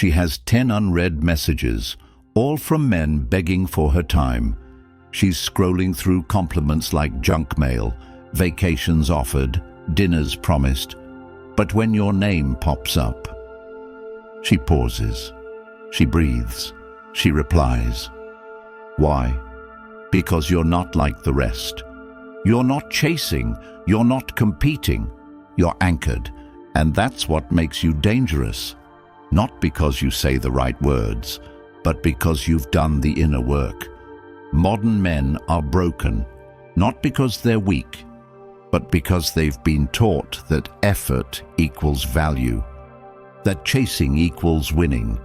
She has 10 unread messages, all from men begging for her time. She's scrolling through compliments like junk mail, vacations offered, dinners promised. But when your name pops up, she pauses, she breathes, she replies. Why? Because you're not like the rest. You're not chasing, you're not competing, you're anchored, and that's what makes you dangerous. Not because you say the right words, but because you've done the inner work. Modern men are broken, not because they're weak, but because they've been taught that effort equals value, that chasing equals winning,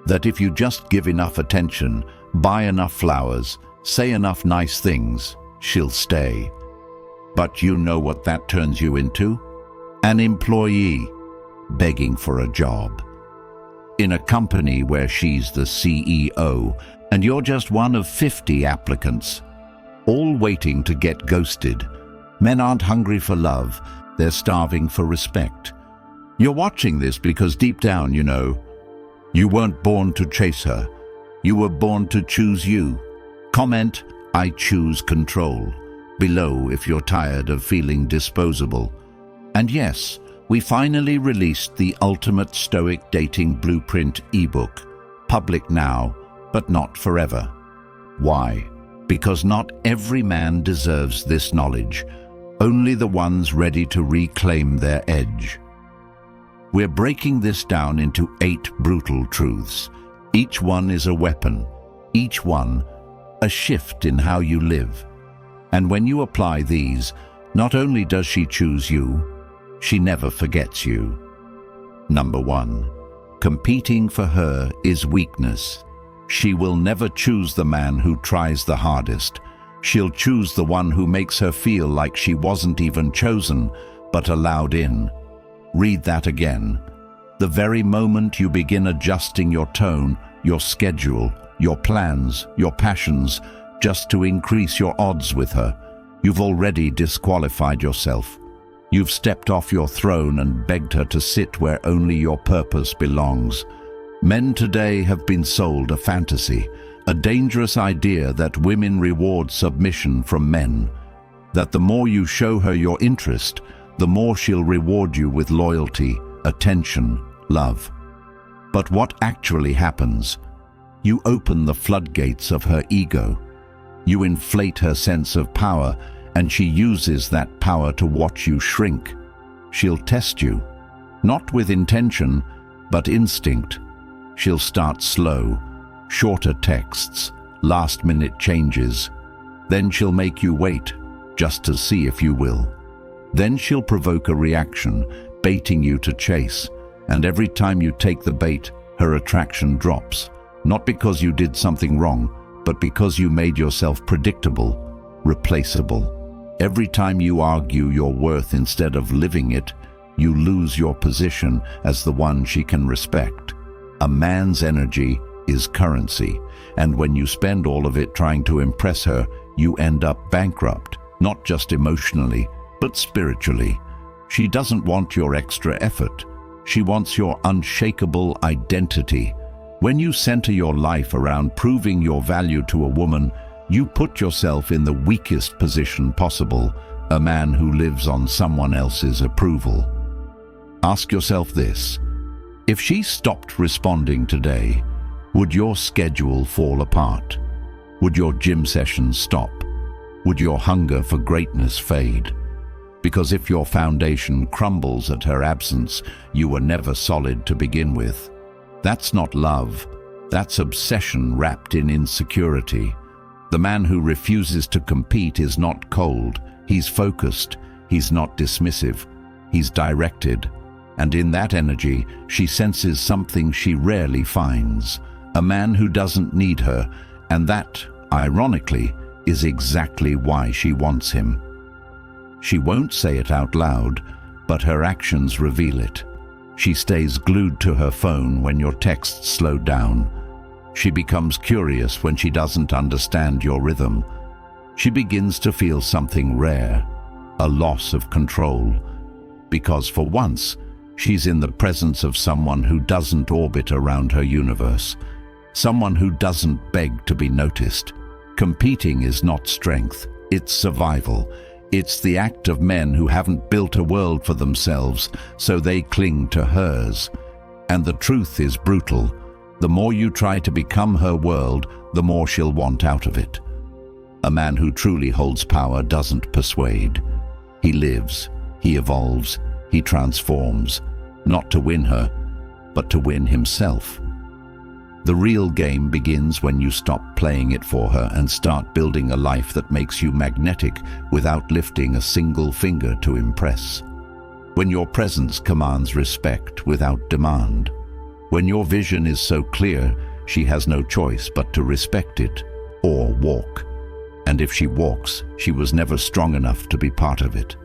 that if you just give enough attention, buy enough flowers, say enough nice things, she'll stay. But you know what that turns you into? An employee begging for a job. In a company where she's the CEO and you're just one of 50 applicants, all waiting to get ghosted. Men aren't hungry for love, they're starving for respect. You're watching this because deep down you know, you weren't born to chase her. You were born to choose you. Comment, I choose control, below if you're tired of feeling disposable. And yes, we finally released the ultimate Stoic dating blueprint ebook, public now, but not forever. Why? Because not every man deserves this knowledge, only the ones ready to reclaim their edge. We're breaking this down into 8 brutal truths. Each one is a weapon, each one a shift in how you live. And when you apply these, not only does she choose you, she never forgets you. Number 1. Competing for her is weakness. She will never choose the man who tries the hardest. She'll choose the one who makes her feel like she wasn't even chosen, but allowed in. Read that again. The very moment you begin adjusting your tone, your schedule, your plans, your passions, just to increase your odds with her, you've already disqualified yourself. You've stepped off your throne and begged her to sit where only your purpose belongs. Men today have been sold a fantasy, a dangerous idea that women reward submission from men, that the more you show her your interest, the more she'll reward you with loyalty, attention, love. But what actually happens? You open the floodgates of her ego. You inflate her sense of power, and she uses that power to watch you shrink. She'll test you, not with intention, but instinct. She'll start slow, shorter texts, last-minute changes. Then she'll make you wait, just to see if you will. Then she'll provoke a reaction, baiting you to chase, and every time you take the bait, her attraction drops. Not because you did something wrong, but because you made yourself predictable, replaceable. Every time you argue your worth instead of living it, you lose your position as the one she can respect. A man's energy is currency, and when you spend all of it trying to impress her, you end up bankrupt, not just emotionally, but spiritually. She doesn't want your extra effort. She wants your unshakable identity. When you center your life around proving your value to a woman, you put yourself in the weakest position possible, a man who lives on someone else's approval. Ask yourself this: if she stopped responding today, would your schedule fall apart? Would your gym sessions stop? Would your hunger for greatness fade? Because if your foundation crumbles at her absence, you were never solid to begin with. That's not love. That's obsession wrapped in insecurity. The man who refuses to compete is not cold. He's focused. He's not dismissive. He's directed. And in that energy, she senses something she rarely finds. A man who doesn't need her, and that, ironically, is exactly why she wants him. She won't say it out loud, but her actions reveal it. She stays glued to her phone when your texts slow down. She becomes curious when she doesn't understand your rhythm. She begins to feel something rare, a loss of control. Because for once, She's in the presence of someone who doesn't orbit around her universe, someone who doesn't beg to be noticed. Competing is not strength, it's survival. It's the act of men who haven't built a world for themselves, so they cling to hers. And the truth is brutal. The more you try to become her world, the more she'll want out of it. A man who truly holds power doesn't persuade. He lives, he evolves, he transforms, not to win her, but to win himself. The real game begins when you stop playing it for her and start building a life that makes you magnetic without lifting a single finger to impress. When your presence commands respect without demand. When your vision is so clear, she has no choice but to respect it or walk. And if she walks, she was never strong enough to be part of it.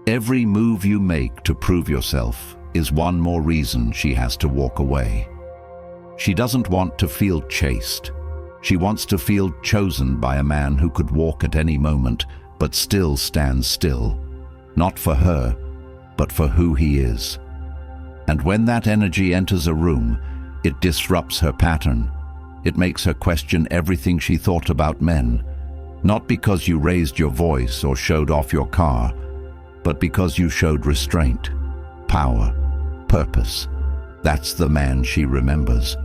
Every move you make to prove yourself is one more reason she has to walk away. She doesn't want to feel chased. She wants to feel chosen by a man who could walk at any moment, but still stand still. Not for her, but for who he is. And when that energy enters a room, it disrupts her pattern. It makes her question everything she thought about men. Not because you raised your voice or showed off your car, but because you showed restraint, power, purpose. That's the man she remembers.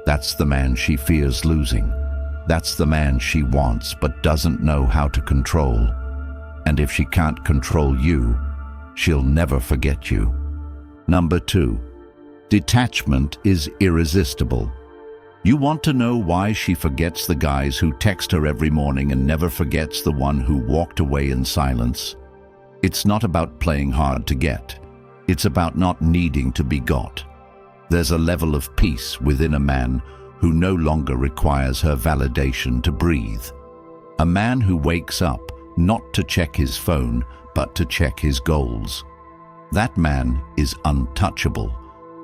That's the man she fears losing. That's the man she wants but doesn't know how to control. And if she can't control you, she'll never forget you. Number 2, detachment is irresistible. You want to know why she forgets the guys who text her every morning and never forgets the one who walked away in silence? It's not about playing hard to get. It's about not needing to be got. There's a level of peace within a man who no longer requires her validation to breathe. A man who wakes up not to check his phone, but to check his goals. That man is untouchable,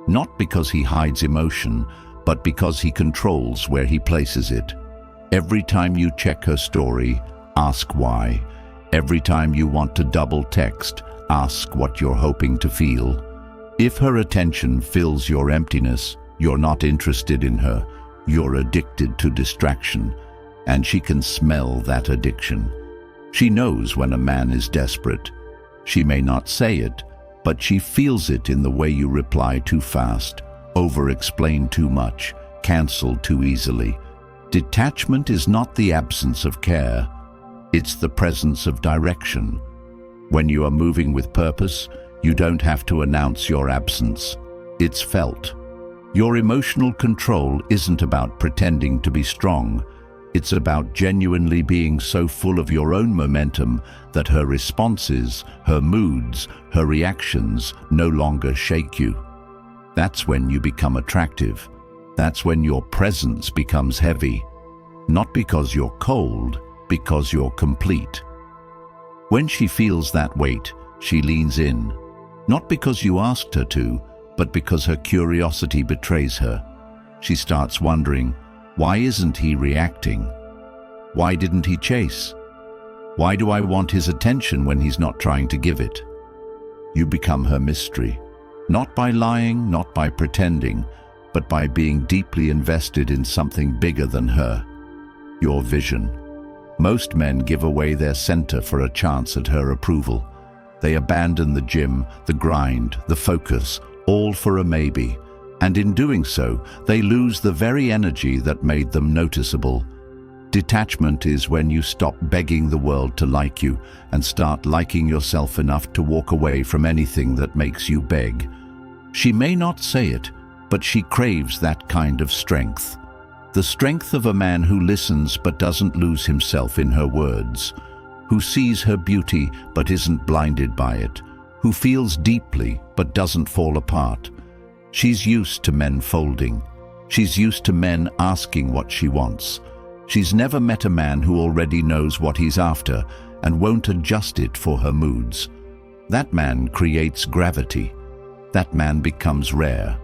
not because he hides emotion, but because he controls where he places it. Every time you check her story, ask why. Every time you want to double text, ask what you're hoping to feel. If her attention fills your emptiness, you're not interested in her. You're addicted to distraction, and she can smell that addiction. She knows when a man is desperate. She may not say it, but she feels it in the way you reply too fast, over-explain too much, cancel too easily. Detachment is not the absence of care. It's the presence of direction. When you are moving with purpose, you don't have to announce your absence. It's felt. Your emotional control isn't about pretending to be strong. It's about genuinely being so full of your own momentum that her responses, her moods, her reactions no longer shake you. That's when you become attractive. That's when your presence becomes heavy. Not because you're cold, because you're complete. When she feels that weight, she leans in. Not because you asked her to, but because her curiosity betrays her. She starts wondering, why isn't he reacting? Why didn't he chase? Why do I want his attention when he's not trying to give it? You become her mystery. Not by lying, not by pretending, but by being deeply invested in something bigger than her. Your vision. Most men give away their center for a chance at her approval. They abandon the gym, the grind, the focus, all for a maybe. And in doing so, they lose the very energy that made them noticeable. Detachment is when you stop begging the world to like you and start liking yourself enough to walk away from anything that makes you beg. She may not say it, but she craves that kind of strength. The strength of a man who listens but doesn't lose himself in her words, who sees her beauty but isn't blinded by it, who feels deeply but doesn't fall apart. She's used to men folding. She's used to men asking what she wants. She's never met a man who already knows what he's after and won't adjust it for her moods. That man creates gravity. That man becomes rare.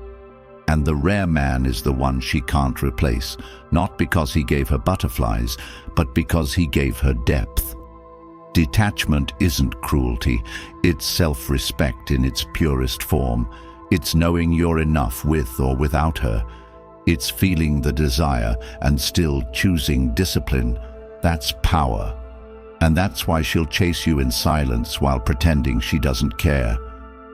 And the rare man is the one she can't replace, not because he gave her butterflies, but because he gave her depth. Detachment isn't cruelty, it's self-respect in its purest form. It's knowing you're enough with or without her. It's feeling the desire and still choosing discipline. That's power. And that's why she'll chase you in silence while pretending she doesn't care.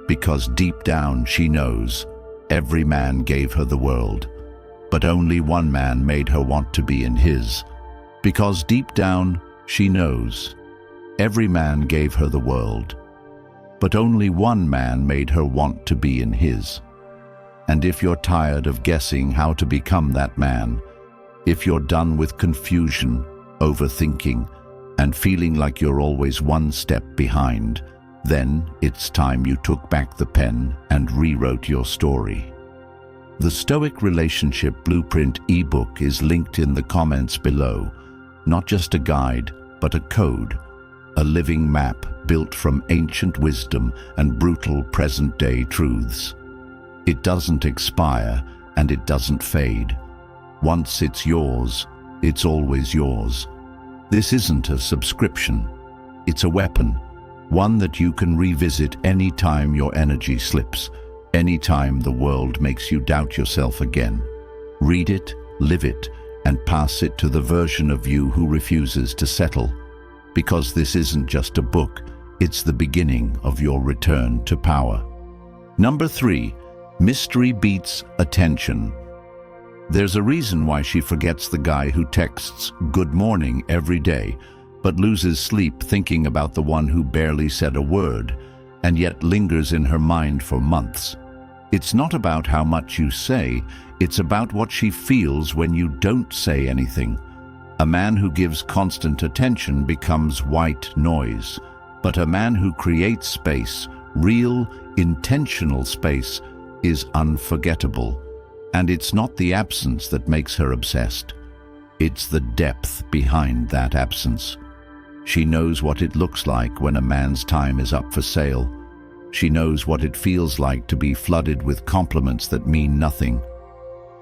Because deep down she knows every man gave her the world, but only one man made her want to be in his. Because deep down she knows every man gave her the world, but only one man made her want to be in his. And if you're tired of guessing how to become that man, if you're done with confusion, overthinking, and feeling like you're always one step behind, then it's time you took back the pen and rewrote your story. The Stoic Relationship Blueprint ebook is linked in the comments below. Not just a guide, but a code, a living map built from ancient wisdom and brutal present-day truths. It doesn't expire and it doesn't fade. Once it's yours, it's always yours. This isn't a subscription. It's a weapon, one that you can revisit any time your energy slips, any time the world makes you doubt yourself again. Read it, live it, and pass it to the version of you who refuses to settle. Because this isn't just a book, it's the beginning of your return to power. Number 3, mystery beats attention. There's a reason why she forgets the guy who texts "good morning" every day, but loses sleep thinking about the one who barely said a word, and yet lingers in her mind for months. It's not about how much you say, it's about what she feels when you don't say anything. A man who gives constant attention becomes white noise, but a man who creates space, real, intentional space, is unforgettable. And it's not the absence that makes her obsessed. It's the depth behind that absence. She knows what it looks like when a man's time is up for sale. She knows what it feels like to be flooded with compliments that mean nothing.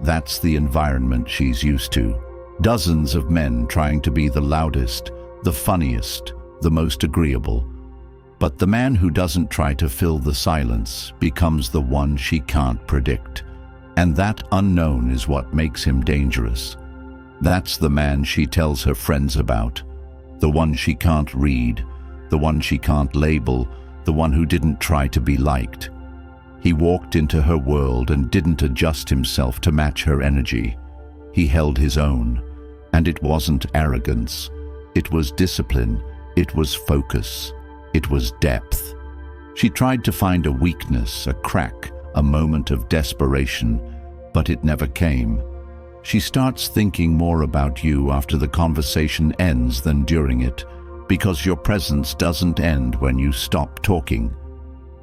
That's the environment she's used to. Dozens of men trying to be the loudest, the funniest, the most agreeable. But the man who doesn't try to fill the silence becomes the one she can't predict. And that unknown is what makes him dangerous. That's the man she tells her friends about, the one she can't read, the one she can't label, the one who didn't try to be liked. He walked into her world and didn't adjust himself to match her energy. He held his own, and it wasn't arrogance. It was discipline, it was focus, it was depth. She tried to find a weakness, a crack, a moment of desperation, but it never came. She starts thinking more about you after the conversation ends than during it, because your presence doesn't end when you stop talking.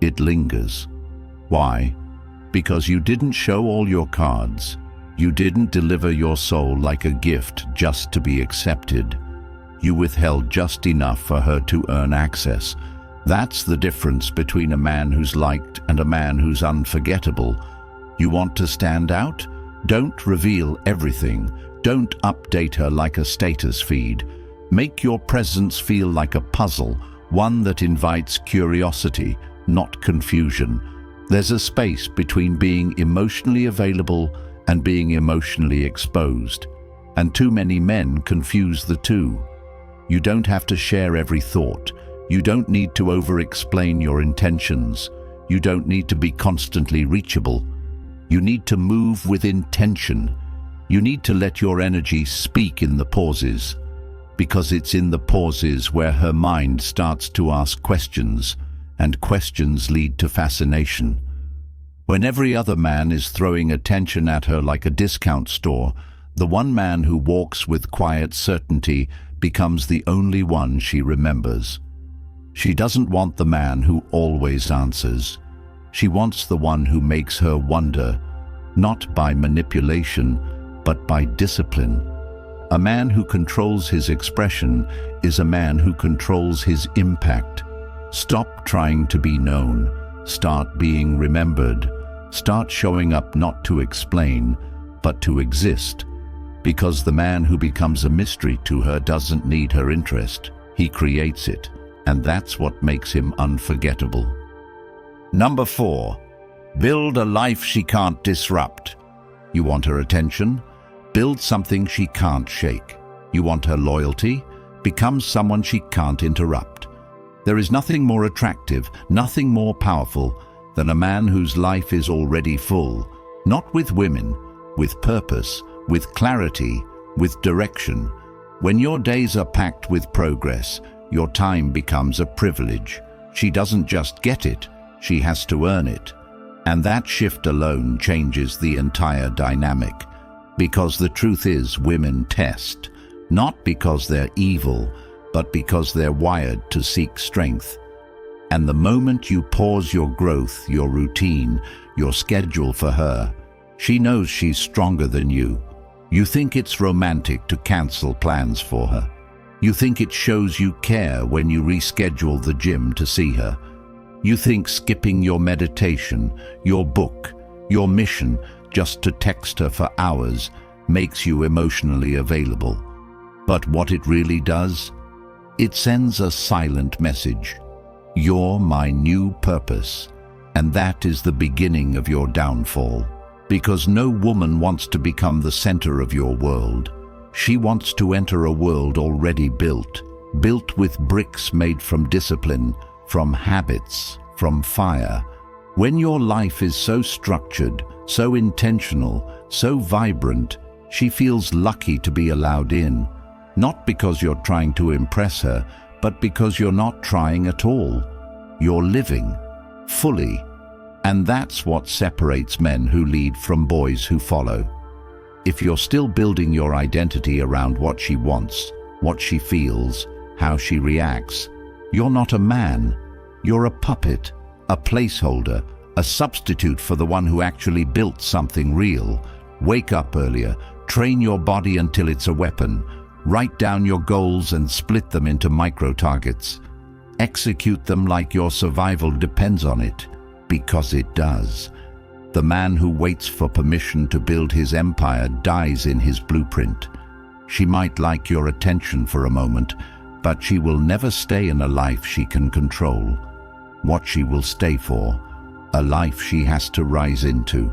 It lingers. Why? Because you didn't show all your cards. You didn't deliver your soul like a gift just to be accepted. You withheld just enough for her to earn access. That's the difference between a man who's liked and a man who's unforgettable. You want to stand out? Don't reveal everything. Don't update her like a status feed. Make your presence feel like a puzzle, one that invites curiosity, not confusion. There's a space between being emotionally available and being emotionally exposed, and too many men confuse the two. You don't have to share every thought. You don't need to over-explain your intentions. You don't need to be constantly reachable. You need to move with intention. You need to let your energy speak in the pauses, because it's in the pauses where her mind starts to ask questions, and questions lead to fascination. When every other man is throwing attention at her like a discount store, the one man who walks with quiet certainty becomes the only one she remembers. She doesn't want the man who always answers. She wants the one who makes her wonder, not by manipulation, but by discipline. A man who controls his expression is a man who controls his impact. Stop trying to be known. Start being remembered. Start showing up not to explain, but to exist. Because the man who becomes a mystery to her doesn't need her interest. He creates it, and that's what makes him unforgettable. Number 4. Build a life she can't disrupt. You want her attention? Build something she can't shake. You want her loyalty? Become someone she can't interrupt. There is nothing more attractive, nothing more powerful than a man whose life is already full, not with women, with purpose, with clarity, with direction. When your days are packed with progress, your time becomes a privilege. She doesn't just get it, she has to earn it. And that shift alone changes the entire dynamic. Because the truth is, women test, not because they're evil, but because they're wired to seek strength. And the moment you pause your growth, your routine, your schedule for her, she knows she's stronger than you. You think it's romantic to cancel plans for her. You think it shows you care when you reschedule the gym to see her. You think skipping your meditation, your book, your mission just to text her for hours makes you emotionally available. But what it really does? It sends a silent message. You're my new purpose, and that is the beginning of your downfall. Because no woman wants to become the center of your world. She wants to enter a world already built with bricks made from discipline, from habits, from fire. When your life is so structured, so intentional, so vibrant, she feels lucky to be allowed in. Not because you're trying to impress her, but because you're not trying at all. You're living, fully. And that's what separates men who lead from boys who follow. If you're still building your identity around what she wants, what she feels, how she reacts, you're not a man. You're a puppet, a placeholder, a substitute for the one who actually built something real. Wake up earlier, train your body until it's a weapon. Write down your goals and split them into micro-targets. Execute them like your survival depends on it, because it does. The man who waits for permission to build his empire dies in his blueprint. She might like your attention for a moment, but she will never stay in a life she can control. What she will stay for, a life she has to rise into,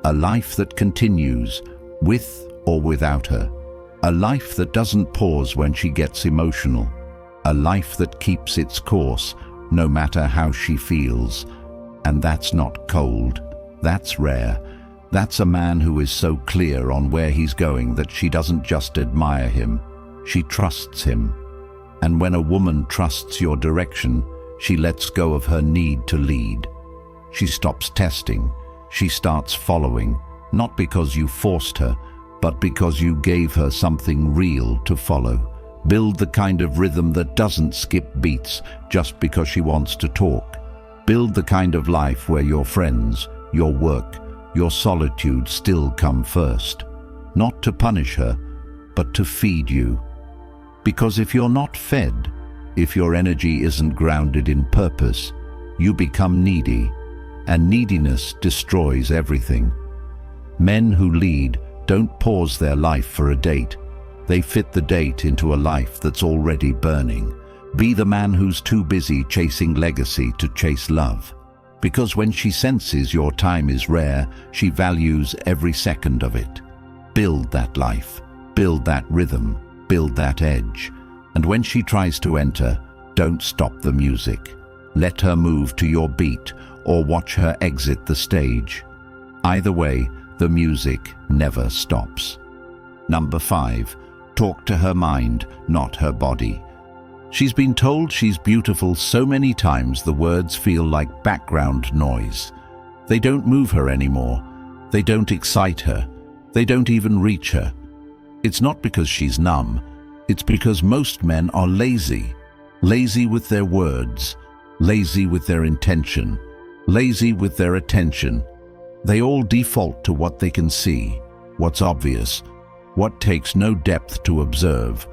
a life that continues, with or without her, a life that doesn't pause when she gets emotional, a life that keeps its course no matter how she feels. And that's not cold, that's rare. That's a man who is so clear on where he's going that she doesn't just admire him, she trusts him. And when a woman trusts your direction, she lets go of her need to lead. She stops testing, she starts following, not because you forced her, but because you gave her something real to follow. Build the kind of rhythm that doesn't skip beats just because she wants to talk. Build the kind of life where your friends, your work, your solitude still come first. Not to punish her, but to feed you. Because if you're not fed, if your energy isn't grounded in purpose, you become needy, and neediness destroys everything. Men who lead don't pause their life for a date. They fit the date into a life that's already burning. Be the man who's too busy chasing legacy to chase love. Because when she senses your time is rare, she values every second of it. Build that life, build that rhythm, build that edge. And when she tries to enter, don't stop the music. Let her move to your beat or watch her exit the stage. Either way, the music never stops. Number 5, talk to her mind, not her body. She's been told she's beautiful so many times the words feel like background noise. They don't move her anymore. They don't excite her. They don't even reach her. It's not because she's numb. It's because most men are lazy. Lazy with their words. Lazy with their intention. Lazy with their attention. They all default to what they can see, what's obvious, what takes no depth to observe.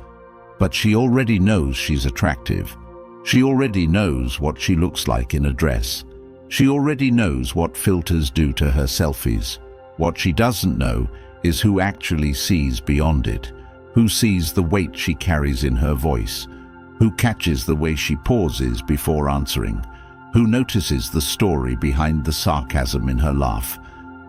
But she already knows she's attractive. She already knows what she looks like in a dress. She already knows what filters do to her selfies. What she doesn't know is who actually sees beyond it, who sees the weight she carries in her voice, who catches the way she pauses before answering, who notices the story behind the sarcasm in her laugh.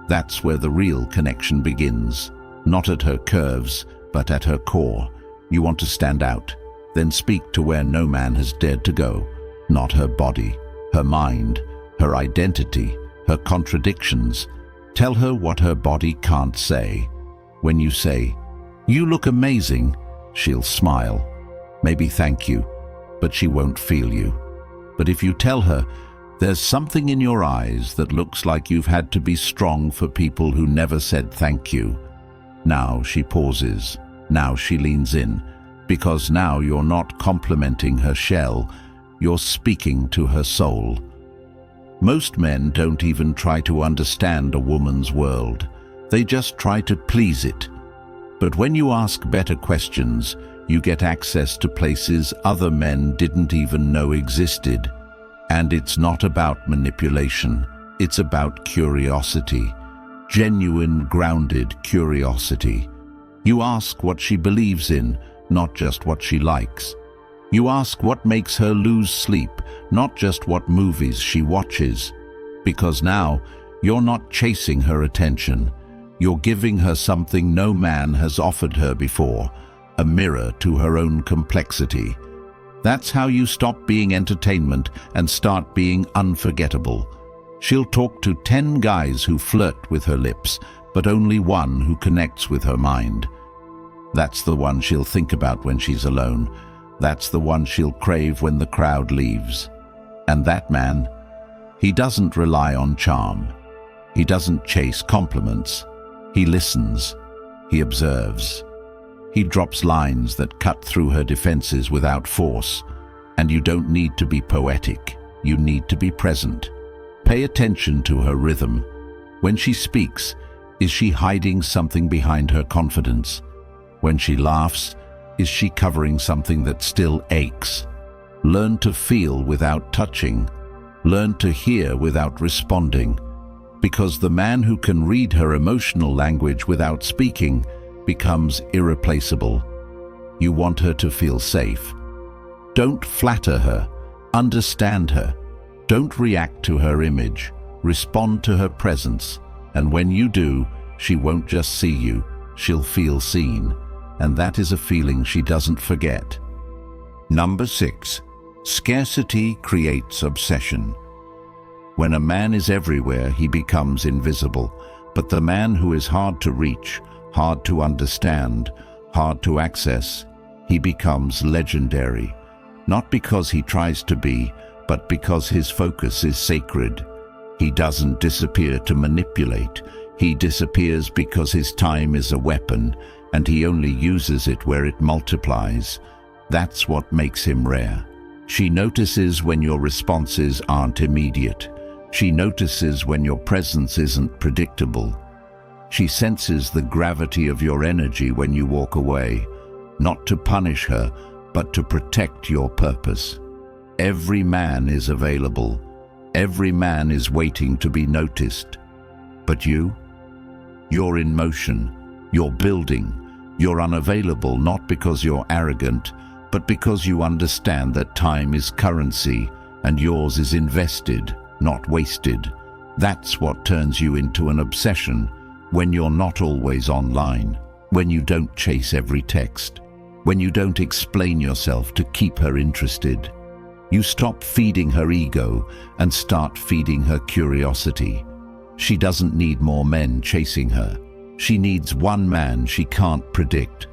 That's where the real connection begins, not at her curves, but at her core. You want to stand out, then speak to where no man has dared to go, not her body, her mind, her identity, her contradictions. Tell her what her body can't say. When you say, "You look amazing," she'll smile, maybe thank you, but she won't feel you. But if you tell her, "There's something in your eyes that looks like you've had to be strong for people who never said thank you," now she pauses, now she leans in, because now you're not complimenting her shell, you're speaking to her soul. Most men don't even try to understand a woman's world. They just try to please it. But when you ask better questions, you get access to places other men didn't even know existed. And it's not about manipulation. It's about curiosity. Genuine, grounded curiosity. You ask what she believes in, not just what she likes. You ask what makes her lose sleep, not just what movies she watches. Because now, you're not chasing her attention. You're giving her something no man has offered her before, a mirror to her own complexity. That's how you stop being entertainment and start being unforgettable. She'll talk to 10 guys who flirt with her lips, but only one who connects with her mind. That's the one she'll think about when she's alone. That's the one she'll crave when the crowd leaves. And that man, he doesn't rely on charm. He doesn't chase compliments. He listens. He observes. He drops lines that cut through her defenses without force. And you don't need to be poetic. You need to be present. Pay attention to her rhythm. When she speaks, is she hiding something behind her confidence? When she laughs, is she covering something that still aches? Learn to feel without touching. Learn to hear without responding. Because the man who can read her emotional language without speaking becomes irreplaceable. You want her to feel safe. Don't flatter her. Understand her. Don't react to her image. Respond to her presence. And when you do, she won't just see you, she'll feel seen. And that is a feeling she doesn't forget. Number 6. Scarcity creates obsession. When a man is everywhere, he becomes invisible. But the man who is hard to reach, hard to understand, hard to access, he becomes legendary. Not because he tries to be, but because his focus is sacred. He doesn't disappear to manipulate. He disappears because his time is a weapon, and he only uses it where it multiplies. That's what makes him rare. She notices when your responses aren't immediate. She notices when your presence isn't predictable. She senses the gravity of your energy when you walk away, not to punish her, but to protect your purpose. Every man is available. Every man is waiting to be noticed. But you're in motion. You're building. You're unavailable not because you're arrogant, but because you understand that time is currency and yours is invested, not wasted. That's what turns you into an obsession when you're not always online, when you don't chase every text, when you don't explain yourself to keep her interested. You stop feeding her ego and start feeding her curiosity. She doesn't need more men chasing her. She needs one man she can't predict.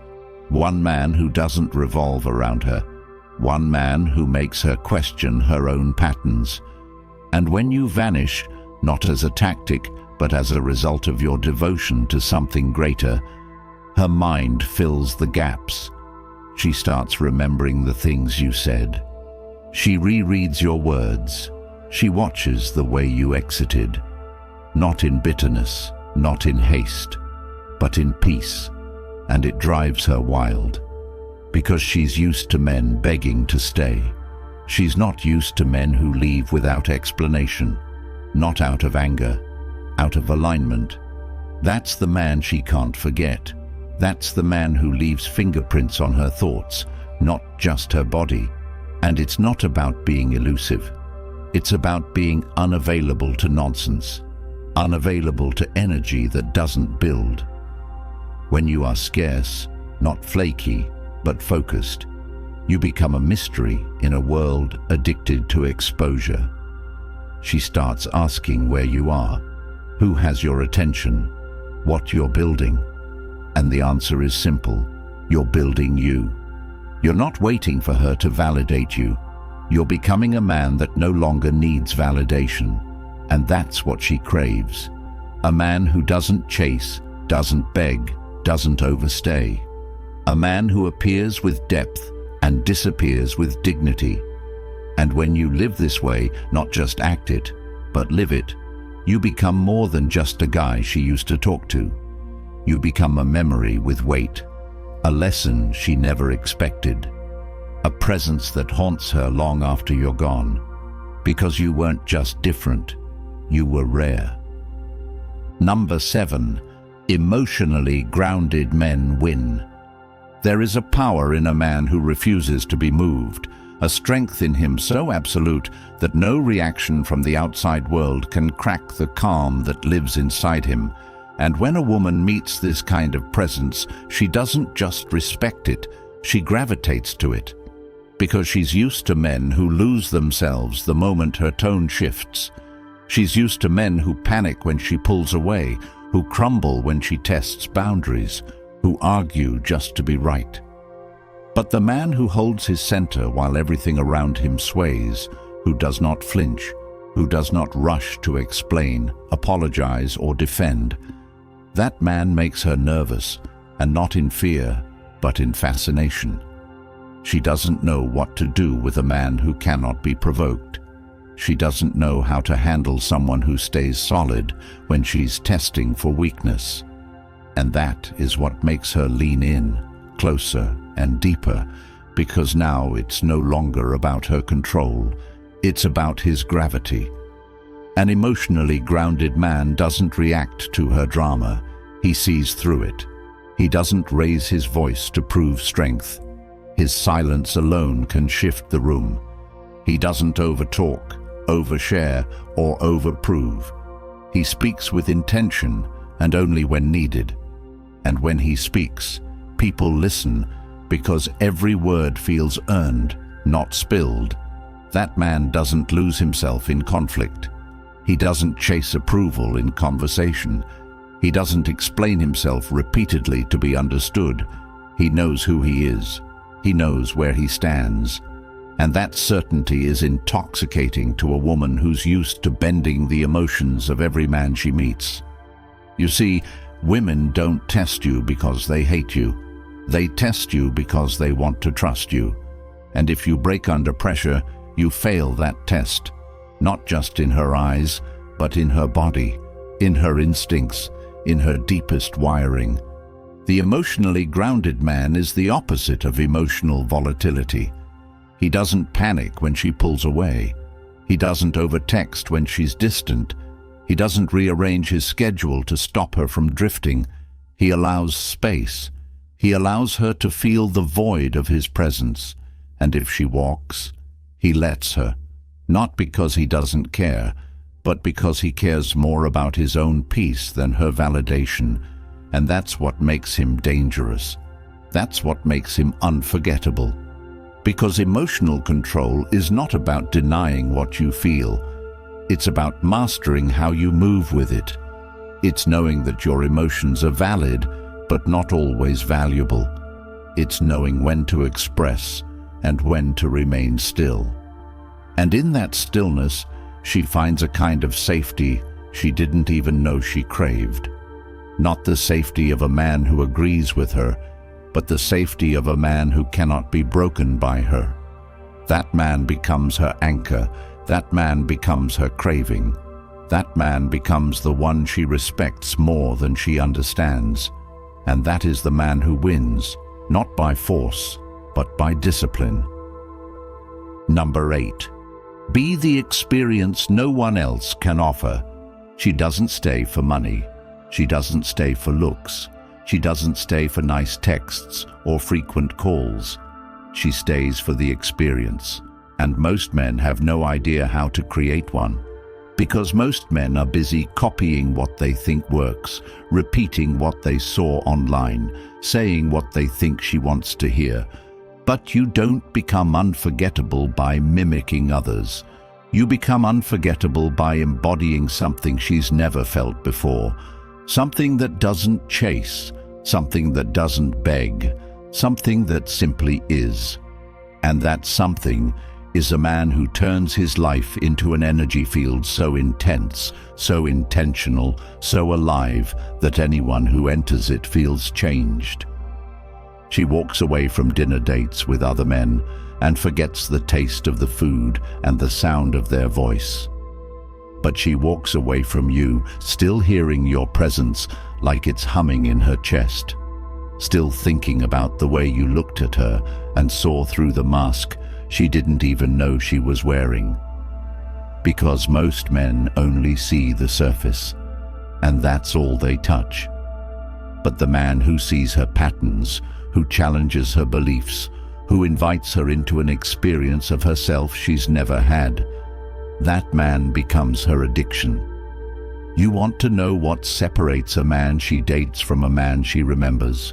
One man who doesn't revolve around her. One man who makes her question her own patterns. And when you vanish, not as a tactic, but as a result of your devotion to something greater, her mind fills the gaps. She starts remembering the things you said. She rereads your words. She watches the way you exited. Not in bitterness, not in haste, but in peace. And it drives her wild. Because she's used to men begging to stay. She's not used to men who leave without explanation. Not out of anger, out of alignment. That's the man she can't forget. That's the man who leaves fingerprints on her thoughts, not just her body. And it's not about being elusive. It's about being unavailable to nonsense, unavailable to energy that doesn't build. When you are scarce, not flaky, but focused, you become a mystery in a world addicted to exposure. She starts asking where you are, who has your attention, what you're building. And the answer is simple: you're building you. You're not waiting for her to validate you. You're becoming a man that no longer needs validation. And that's what she craves. A man who doesn't chase, doesn't beg, doesn't overstay. A man who appears with depth and disappears with dignity. And when you live this way, not just act it, but live it, you become more than just a guy she used to talk to. You become a memory with weight, a lesson she never expected, a presence that haunts her long after you're gone, because you weren't just different, you were rare. Number 7, emotionally grounded men win. There is a power in a man who refuses to be moved, a strength in him so absolute that no reaction from the outside world can crack the calm that lives inside him. And when a woman meets this kind of presence, she doesn't just respect it, she gravitates to it. Because she's used to men who lose themselves the moment her tone shifts. She's used to men who panic when she pulls away, who crumble when she tests boundaries, who argue just to be right. But the man who holds his center while everything around him sways, who does not flinch, who does not rush to explain, apologize, or defend, that man makes her nervous, and not in fear, but in fascination. She doesn't know what to do with a man who cannot be provoked. She doesn't know how to handle someone who stays solid when she's testing for weakness. And that is what makes her lean in, closer and deeper, because now it's no longer about her control, it's about his gravity. An emotionally grounded man doesn't react to her drama, he sees through it. He doesn't raise his voice to prove strength. His silence alone can shift the room. He doesn't overtalk, overshare, or overprove. He speaks with intention and only when needed. And when he speaks, people listen because every word feels earned, not spilled. That man doesn't lose himself in conflict. He doesn't chase approval in conversation. He doesn't explain himself repeatedly to be understood. He knows who he is. He knows where he stands. And that certainty is intoxicating to a woman who's used to bending the emotions of every man she meets. You see, women don't test you because they hate you. They test you because they want to trust you. And if you break under pressure, you fail that test. Not just in her eyes, but in her body, in her instincts, in her deepest wiring. The emotionally grounded man is the opposite of emotional volatility. He doesn't panic when she pulls away. He doesn't overtext when she's distant. He doesn't rearrange his schedule to stop her from drifting. He allows space. He allows her to feel the void of his presence. And if she walks, he lets her. Not because he doesn't care, but because he cares more about his own peace than her validation. And that's what makes him dangerous. That's what makes him unforgettable. Because emotional control is not about denying what you feel. It's about mastering how you move with it. It's knowing that your emotions are valid, but not always valuable. It's knowing when to express and when to remain still. And in that stillness, she finds a kind of safety she didn't even know she craved. Not the safety of a man who agrees with her, but the safety of a man who cannot be broken by her. That man becomes her anchor. That man becomes her craving. That man becomes the one she respects more than she understands. And that is the man who wins, not by force, but by discipline. Number 8. Be the experience no one else can offer. She doesn't stay for money. She doesn't stay for looks. She doesn't stay for nice texts or frequent calls. She stays for the experience. And most men have no idea how to create one. Because most men are busy copying what they think works, repeating what they saw online, saying what they think she wants to hear. But you don't become unforgettable by mimicking others. You become unforgettable by embodying something she's never felt before. Something that doesn't chase, something that doesn't beg, something that simply is. And that something is a man who turns his life into an energy field so intense, so intentional, so alive that anyone who enters it feels changed. She walks away from dinner dates with other men and forgets the taste of the food and the sound of their voice. But she walks away from you, still hearing your presence like it's humming in her chest, still thinking about the way you looked at her and saw through the mask she didn't even know she was wearing. Because most men only see the surface, and that's all they touch. But the man who sees her patterns, who challenges her beliefs, who invites her into an experience of herself she's never had, that man becomes her addiction. You want to know what separates a man she dates from a man she remembers.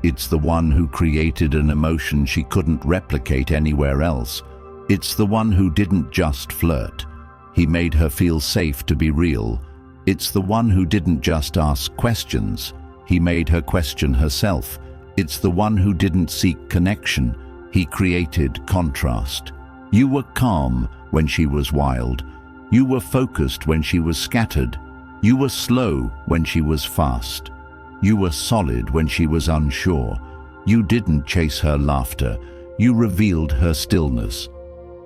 It's the one who created an emotion she couldn't replicate anywhere else. It's the one who didn't just flirt. He made her feel safe to be real. It's the one who didn't just ask questions. He made her question herself. It's the one who didn't seek connection. He created contrast. You were calm when she was wild. You were focused when she was scattered. You were slow when she was fast. You were solid when she was unsure. You didn't chase her laughter. You revealed her stillness.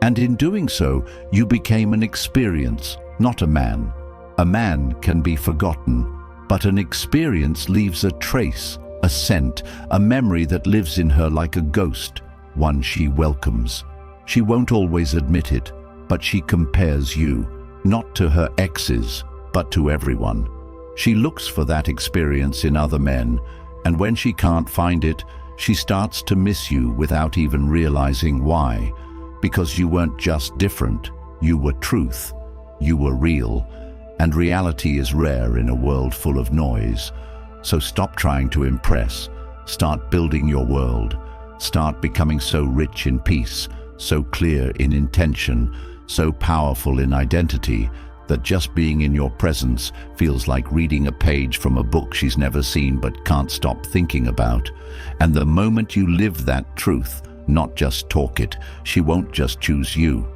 And in doing so, you became an experience, not a man. A man can be forgotten, but an experience leaves a trace, a scent, a memory that lives in her like a ghost, one she welcomes. She won't always admit it, but she compares you, not to her exes, but to everyone. She looks for that experience in other men, and when she can't find it, she starts to miss you without even realizing why. Because you weren't just different, you were truth, you were real, and reality is rare in a world full of noise. So stop trying to impress, start building your world, start becoming so rich in peace, so clear in intention, so powerful in identity, that just being in your presence feels like reading a page from a book she's never seen but can't stop thinking about. And the moment you live that truth, not just talk it, she won't just choose you.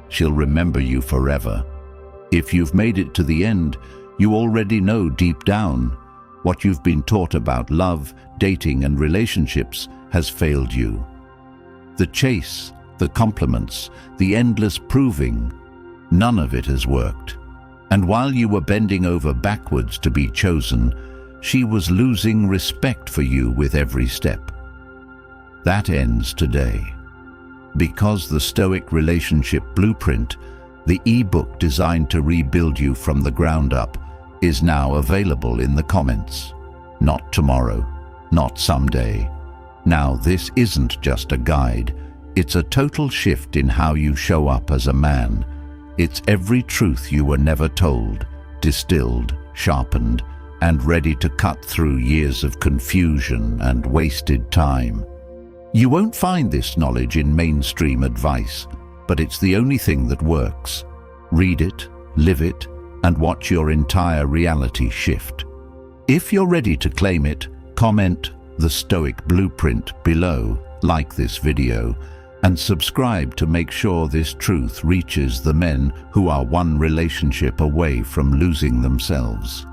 She'll remember you forever. If you've made it to the end, you already know deep down what you've been taught about love, dating, and relationships has failed you. The chase, the compliments, the endless proving, none of it has worked. And while you were bending over backwards to be chosen, she was losing respect for you with every step. That ends today. Because the Stoic Relationship Blueprint, the e-book designed to rebuild you from the ground up, is now available in the comments. Not tomorrow, not someday. Now, this isn't just a guide. It's a total shift in how you show up as a man. It's every truth you were never told, distilled, sharpened, and ready to cut through years of confusion and wasted time. You won't find this knowledge in mainstream advice, but it's the only thing that works. Read it, live it, and watch your entire reality shift. If you're ready to claim it, comment the Stoic Blueprint below, like this video, and subscribe to make sure this truth reaches the men who are one relationship away from losing themselves.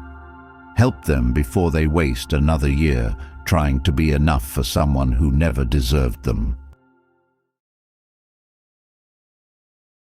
Help them before they waste another year trying to be enough for someone who never deserved them.